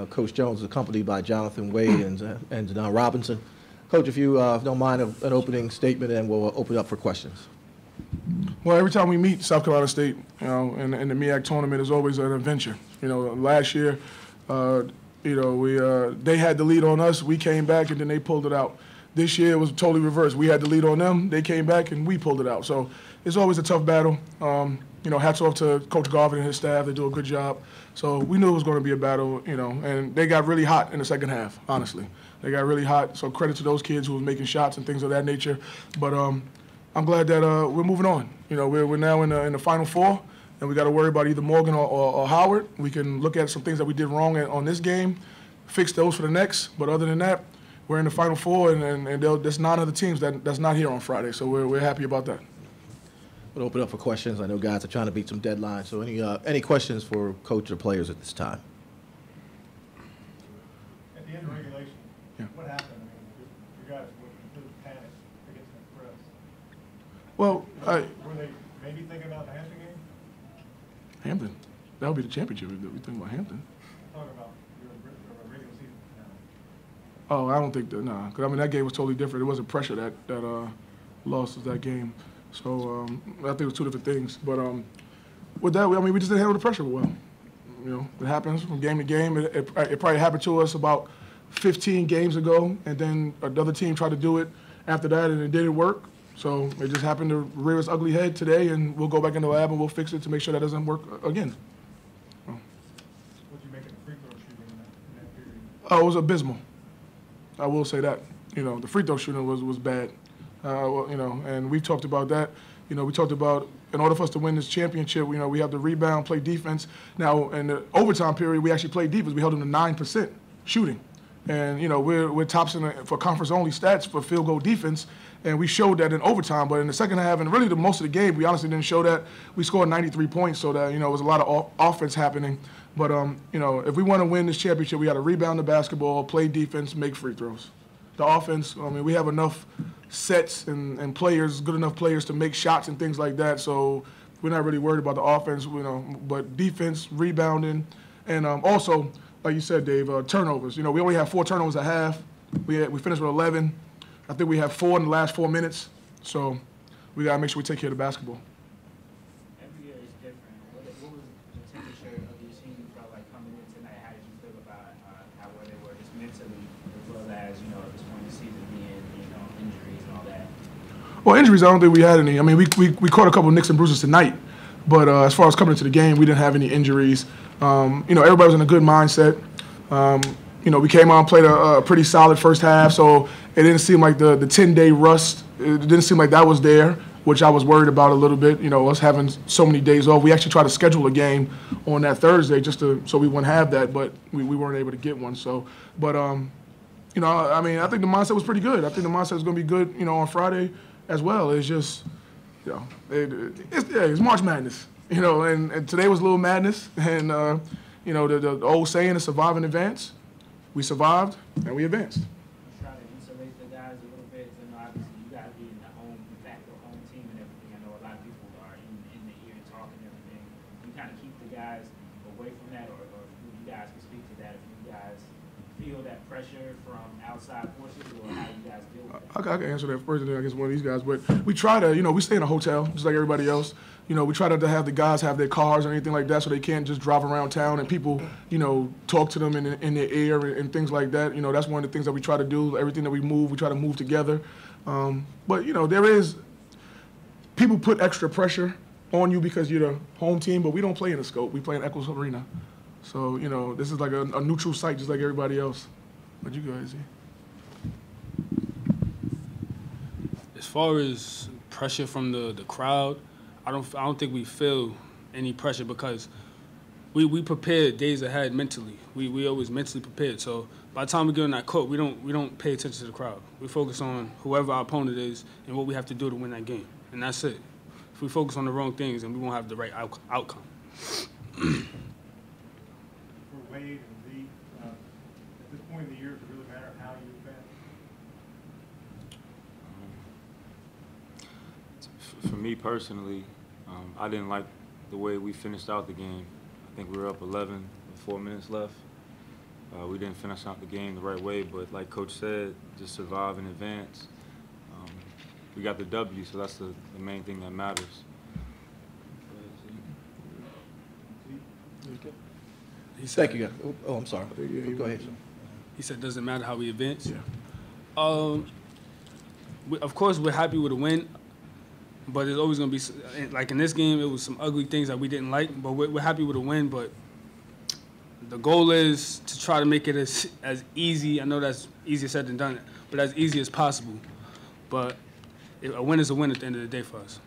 Coach Jones is accompanied by Jonathan Wade and Robinson. Coach, if you don't mind an opening statement, and we'll open up for questions. Well, every time we meet South Carolina State, in the MEAC tournament is always an adventure. Last year, they had the lead on us, we came back, and then they pulled it out. This year it was totally reversed. We had the lead on them, they came back, and we pulled it out. So it's always a tough battle. Hats off to Coach Garvin and his staff. They do a good job. So we knew it was going to be a battle, and they got really hot in the second half, honestly. They got really hot, so credit to those kids who were making shots and things of that nature. But I'm glad that we're moving on. We're now in the Final Four, and we got to worry about either Morgan or Howard. We can look at some things that we did wrong on this game, fix those for the next. But other than that, we're in the Final Four, and there's 9 other teams that's not here on Friday, so we're happy about that. We'll open up for questions. I know guys are trying to beat some deadlines. So any questions for coach or players at this time? At the end of regulation, what happened? I mean, you guys were completely panicked against the press. Well, were they maybe thinking about the Hampton game? Hampton? That would be the championship. We think about Hampton. I'm talking about your regular season now. Oh, I don't think that, nah. Because, that game was totally different. It wasn't pressure that lost us that game. So I think it was 2 different things. But with that, we just didn't handle the pressure well. It happens from game to game. It probably happened to us about 15 games ago, and then another team tried to do it after that, and it didn't work. So it just happened to rear its ugly head today, and we'll go back in the lab and we'll fix it to make sure that doesn't work again. What did you make of the free throw shooting in that period? Oh, it was abysmal. I will say that. The free throw shooting was bad. And we've talked about that. We talked about in order for us to win this championship, we have to rebound, play defense. Now, in the overtime period, we actually played defense. We held them to 9% shooting. And, we're tops for conference-only stats for field goal defense, and we showed that in overtime. But in the second half, and really the most of the game, we honestly didn't show that. We scored 93 points, so that, it was a lot of offense happening. But, if we want to win this championship, we got to rebound the basketball, play defense, make free throws. The offense, we have enough sets and players, good enough players to make shots and things like that. So we're not really worried about the offense, but defense, rebounding, and also, like you said, Dave, turnovers. We only have 4 turnovers at half. We finished with 11. I think we have 4 in the last 4 minutes. So we got to make sure we take care of the basketball. Every year is different. What was the temperature of your team felt like coming in tonight? How did you feel about where they were just mentally, as well as, at this point in the season being, injuries and all that? Well, injuries, I don't think we had any. We caught a couple of nicks and bruises tonight, but as far as coming into the game, we didn't have any injuries. Everybody was in a good mindset. We came out and played a pretty solid first half, so it didn't seem like the 10-day rust, it didn't seem like that was there, which I was worried about a little bit, us having so many days off. We actually tried to schedule a game on that Thursday so we wouldn't have that, but we weren't able to get one. So, but, I think the mindset was pretty good. I think the mindset is going to be good, on Friday as well. It's just, it's March Madness, and today was a little madness. And, the old saying is survive and advance. We survived and we advanced. Try to insulate the guys a little bit. Obviously, you got to be in the de facto home team and everything. I know a lot of people are in the ear talking and everything. You kind of keep the guys away from that, or you guys can speak to that if you guys feel that pressure from outside forces, or how you guys deal with that. I can answer that first, and then I guess one of these guys. But we try to, we stay in a hotel just like everybody else. We try to have the guys have their cars or anything like that, so they can't just drive around town and people, talk to them in their ear and things like that. That's one of the things that we try to do. Everything that we move, we try to move together. But there is people put extra pressure on you because you're the home team, but we don't play in a scope. We play in Eccles Arena, so this is like a neutral site, just like everybody else. What you guys see? As far as pressure from the crowd, I don't think we feel any pressure because we prepared days ahead mentally. We always mentally prepared. So by the time we get on that court, we don't pay attention to the crowd. We focus on whoever our opponent is and what we have to do to win that game, and that's it. If we focus on the wrong things, then we won't have the right outcome. For Wade and Lee, at this point in the year, does it really matter how you advance? For me personally, I didn't like the way we finished out the game. I think we were up 11 with 4 minutes left. We didn't finish out the game the right way, but like Coach said, just survive and advance. We got the W, so that's the main thing that matters. Thank you, guys. Oh, I'm sorry. Go ahead, sir. He said, doesn't matter how we advance. Yeah. Of course, we're happy with a win, but there's always going to be, like in this game, it was some ugly things that we didn't like, but we're happy with a win. But the goal is to try to make it as easy. I know that's easier said than done, but as easy as possible. But a win is a win at the end of the day for us.